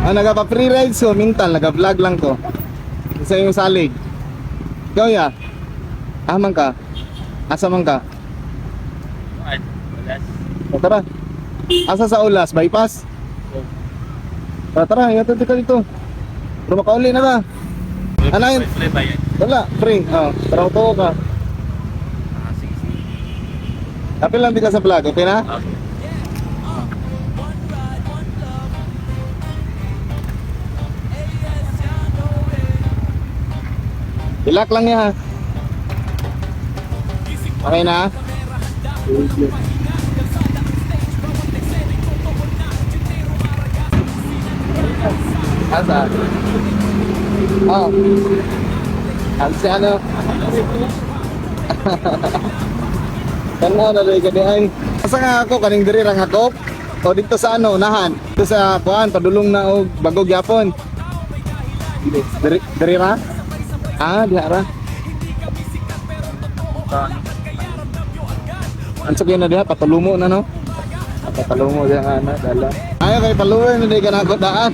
Nagapa-free rides ko, mintal, naga-vlog lang ko. Isa yung salig. Ikaw ya? Aman ka? Asa man ka? O tara. Asa sa Ulas? Bypass? Tara, yato ka dito. Pero makauli na ba? Ano yun? Wala, free. Tara ko ka. Kapil lang di ka sa vlog, okay na? Ilak lang niya ha. Okay na? Asa? Si ano? Kano na rin ka di ay. Asa nga ako, kaning diri rang ako? O dito sa ano, unahan? Dito sa kuan, padulong na og Bagog Yapon. Diri ra? Diha ra. Ansok yun na diha, patulumo na no? Patulumo diha nga na, dala. Ayaw kay paluwi, hindi ka nagodaan.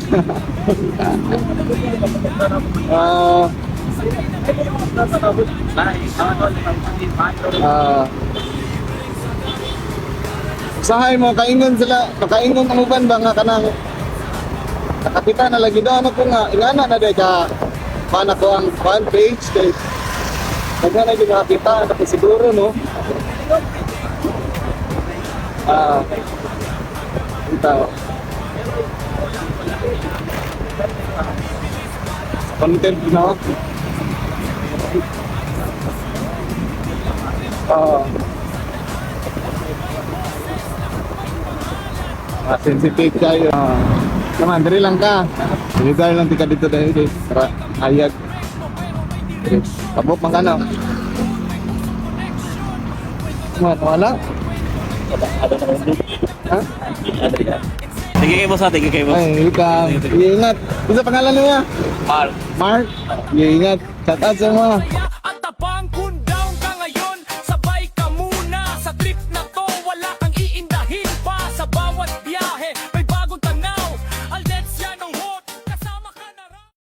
Usahay mo, kaingon sila, kaingon ang uban ba nga kanang nakapita na lagi daw, ano ko nga, ingana na day ka, paano ko ang fan page, kay nagana na yung nakapita, ako siguro, no? Ito. Content, no? Sensitive kayo. Naman, dali lang ka. Dali tayo lang tika dito dahil. Tara, ayag. Tabok mang kano. Wala? Ha? Tingin kayo boss ha, tingin kayo boss. Ay, welcome. Iingat. Isa pangalan niya? Mark. Mark? Iingat. Shout out sa mga.